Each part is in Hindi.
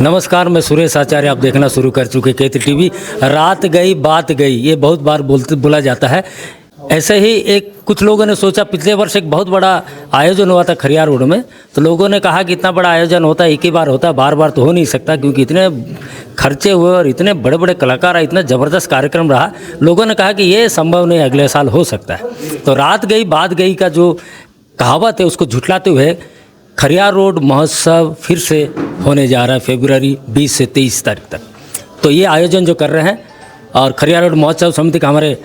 नमस्कार, मैं सुरेश आचार्य। आप देखना शुरू कर चुके केतरी टीवी। रात गई बात गई, ये बहुत बार बोला जाता है। ऐसे ही एक कुछ लोगों ने सोचा, पिछले वर्ष एक बहुत बड़ा आयोजन हुआ था खरियार रोड में। तो लोगों ने कहा कि इतना बड़ा आयोजन होता है, एक ही बार होता है, बार बार तो हो नहीं सकता, क्योंकि इतने खर्चे हुए और इतने बड़े बड़े कलाकार आए, इतना ज़बरदस्त कार्यक्रम रहा। लोगों ने कहा कि ये संभव नहीं, अगले साल हो सकता है। तो रात गई बात गई का जो कहावत है, उसको झुठलाते हुए खरियार रोड महोत्सव फिर से होने जा रहा है फरवरी 20 से 23 तारीख तक। तो ये आयोजन जो कर रहे हैं, और खरियार रोड महोत्सव समिति का हमारे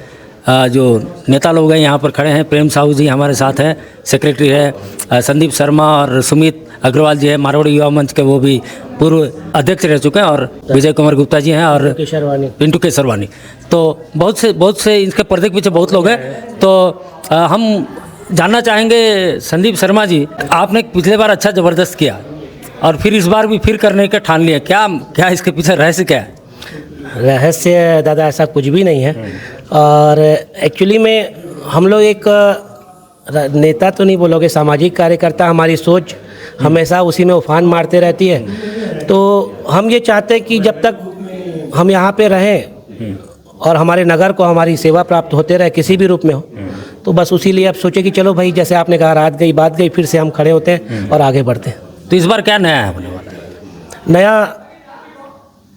जो नेता लोग हैं यहाँ पर खड़े हैं। प्रेम साहू जी हमारे साथ हैं, सेक्रेटरी है। संदीप शर्मा और सुमित अग्रवाल जी है, मारवाड़ी युवा मंच के, वो भी पूर्व अध्यक्ष रह चुके हैं। और विजय कुमार गुप्ता जी हैं, और पिंटू केसरवानी। तो बहुत से इनके पर्दे के पीछे बहुत लोग हैं। तो हम जानना चाहेंगे, संदीप शर्मा जी, आपने पिछले बार अच्छा ज़बरदस्त किया और फिर इस बार भी फिर करने का ठान लिया, क्या इसके पीछे रहस्य क्या है? रहस्य दादा ऐसा कुछ भी नहीं है। और एक्चुअली में हम लोग एक नेता तो नहीं बोलोगे, सामाजिक कार्यकर्ता, हमारी सोच हमेशा उसी में उफान मारते रहती है। तो हम ये चाहते हैं कि जब तक हम यहाँ पे रहें और हमारे नगर को हमारी सेवा प्राप्त होते रहे, किसी भी रूप में हो, तो बस उसी लिए अब सोचे कि चलो भाई, जैसे आपने कहा रात गई बात गई, फिर से हम खड़े होते हैं और आगे बढ़ते हैं। तो इस बार क्या नया है होने वाला है? नया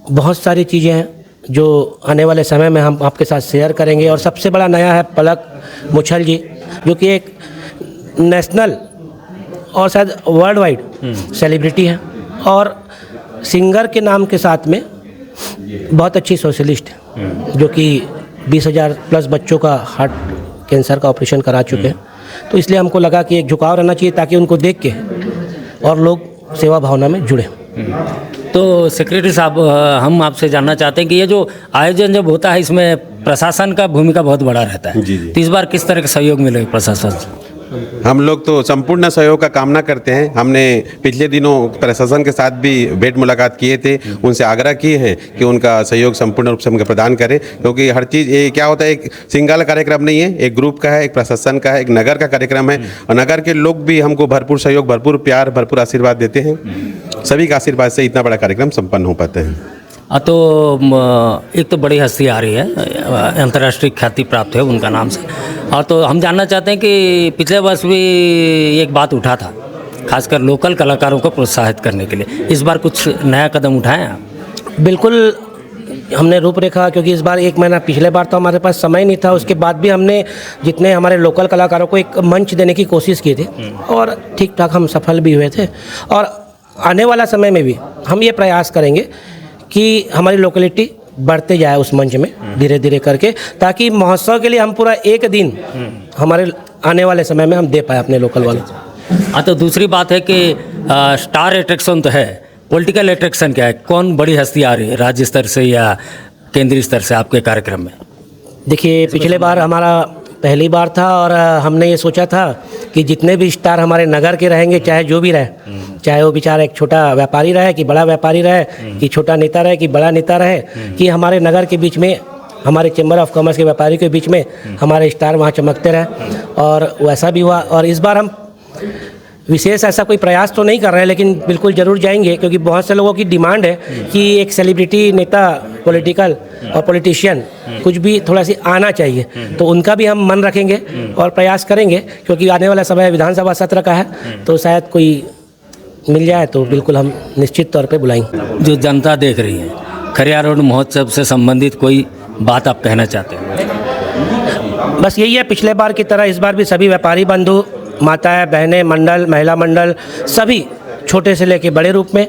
बहुत सारी चीज़ें हैं जो आने वाले समय में हम आपके साथ शेयर करेंगे। और सबसे बड़ा नया है पलक मुछल जी, जो कि एक नेशनल और शायद वर्ल्ड वाइड सेलिब्रिटी है, और सिंगर के नाम के साथ में बहुत अच्छी सोशलिस्ट है, जो कि 20,000 प्लस बच्चों का हार्ट कैंसर का ऑपरेशन करा चुके हैं। तो इसलिए हमको लगा कि एक झुकाव रहना चाहिए, ताकि उनको देख के और लोग सेवा भावना में जुड़े। तो सेक्रेटरी साहब, हम आपसे जानना चाहते हैं कि ये जो आयोजन जब होता है, इसमें प्रशासन का भूमिका बहुत बड़ा रहता है। जी। तो इस बार किस तरह का सहयोग मिलेगा प्रशासन से? हम लोग तो संपूर्ण सहयोग का कामना करते हैं। हमने पिछले दिनों प्रशासन के साथ भी भेंट मुलाकात किए थे, उनसे आग्रह किए हैं कि उनका सहयोग संपूर्ण रूप से हमको प्रदान करें, क्योंकि हर चीज़ ये क्या होता है, एक सिंगल कार्यक्रम नहीं है, एक ग्रुप का है, एक प्रशासन का है, एक नगर का कार्यक्रम है। और नगर के लोग भी हमको भरपूर सहयोग, भरपूर प्यार, भरपूर आशीर्वाद देते हैं। सभी का आशीर्वाद से इतना बड़ा कार्यक्रम संपन्न हो पाते हैं। तो एक तो बड़ी हस्ती आ रही है, अंतर्राष्ट्रीय ख्याति प्राप्त है उनका नाम से। और तो हम जानना चाहते हैं कि पिछले वर्ष भी एक बात उठा था, खासकर लोकल कलाकारों को प्रोत्साहित करने के लिए। इस बार कुछ नया कदम उठाएं आप? बिल्कुल, हमने रूपरेखा, क्योंकि इस बार एक महीना, पिछले बार तो हमारे पास समय नहीं था, उसके बाद भी हमने जितने हमारे लोकल कलाकारों को एक मंच देने की कोशिश की थी, और ठीक ठाक हम सफल भी हुए थे। और आने वाला समय में भी हम ये प्रयास करेंगे कि हमारी लोकेलिटी बढ़ते जाए उस मंच में धीरे धीरे करके, ताकि महोत्सव के लिए हम पूरा एक दिन हमारे आने वाले समय में हम दे पाए अपने लोकल वालों। तो दूसरी बात है कि स्टार अट्रैक्शन तो है, पॉलिटिकल अट्रैक्शन क्या है? कौन बड़ी हस्ती आ रही है राज्य स्तर से या केंद्रीय स्तर से आपके कार्यक्रम में? देखिए, पिछले बार हमारा पहली बार था, और हमने ये सोचा था कि जितने भी स्टार हमारे नगर के रहेंगे, चाहे जो भी रहे, चाहे वो बेचारा एक छोटा व्यापारी रहे कि बड़ा व्यापारी रहे, कि छोटा नेता रहे कि बड़ा नेता रहे, कि हमारे नगर के बीच में, हमारे चैम्बर ऑफ कॉमर्स के व्यापारी के बीच में हमारे स्टार वहाँ चमकते रहे। और वैसा भी हुआ। और इस बार हम विशेष ऐसा कोई प्रयास तो नहीं कर रहे हैं, लेकिन बिल्कुल ज़रूर जाएंगे, क्योंकि बहुत से लोगों की डिमांड है कि एक सेलिब्रिटी, नेता, पॉलिटिकल और पॉलिटिशियन कुछ भी थोड़ा सी आना चाहिए। तो उनका भी हम मन रखेंगे और प्रयास करेंगे, क्योंकि आने वाला समय विधानसभा सत्र का है, तो शायद कोई मिल जाए तो बिल्कुल हम निश्चित तौर पे बुलाएंगे। जो जनता देख रही है, खरियार रोड महोत्सव से संबंधित कोई बात आप कहना चाहते हैं? बस यही है, पिछले बार की तरह इस बार भी सभी व्यापारी बंधु, माताएं, बहनें, मंडल, महिला मंडल, सभी छोटे से लेके बड़े रूप में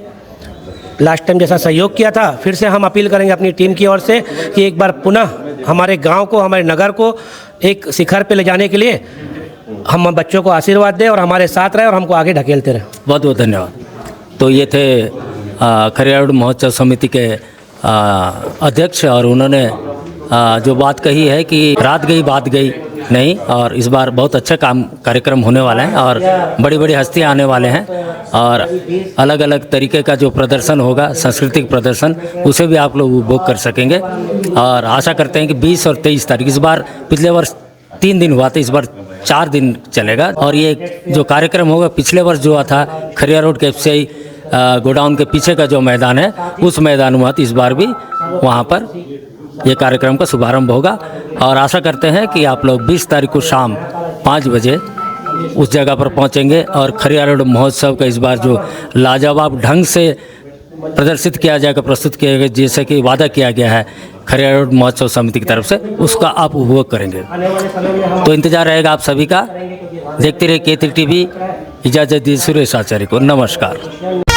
लास्ट टाइम जैसा सहयोग किया था, फिर से हम अपील करेंगे अपनी टीम की ओर से कि एक बार पुनः हमारे गांव को, हमारे नगर को एक शिखर पे ले जाने के लिए हम बच्चों को आशीर्वाद दें और हमारे साथ रहे और हमको आगे ढकेलते रहे। बहुत बहुत धन्यवाद। तो ये थे खरियार रोड महोत्सव समिति के अध्यक्ष, और उन्होंने जो बात कही है कि रात गई बात गई नहीं, और इस बार बहुत अच्छा कार्यक्रम होने वाला है, और बड़ी बड़ी हस्तियां आने वाले हैं, और अलग अलग तरीके का जो प्रदर्शन होगा, सांस्कृतिक प्रदर्शन, उसे भी आप लोग उपभोग कर सकेंगे। और आशा करते हैं कि 20 और 23 तारीख, इस बार पिछले वर्ष 3 दिन हुआ था, इस बार 4 दिन चलेगा। और ये जो कार्यक्रम होगा, पिछले वर्ष जो हुआ था खरियार रोड के एफसीआई गोडाउन के पीछे का जो मैदान है उस मैदान में इस बार भी वहाँ पर ये कार्यक्रम का शुभारंभ होगा। और आशा करते हैं कि आप लोग 20 तारीख को शाम 5 बजे उस जगह पर पहुंचेंगे और खरियार रोड महोत्सव का इस बार जो लाजवाब ढंग से प्रदर्शित किया जाएगा, प्रस्तुत किया जाएगा, जैसे कि वादा किया गया है खरियार रोड महोत्सव समिति की तरफ से, उसका आप उपभोग करेंगे। तो इंतजार रहेगा आप सभी का। देखते रहिए K3 TV। इजाज़त दी सुरेश आचार्य को। नमस्कार।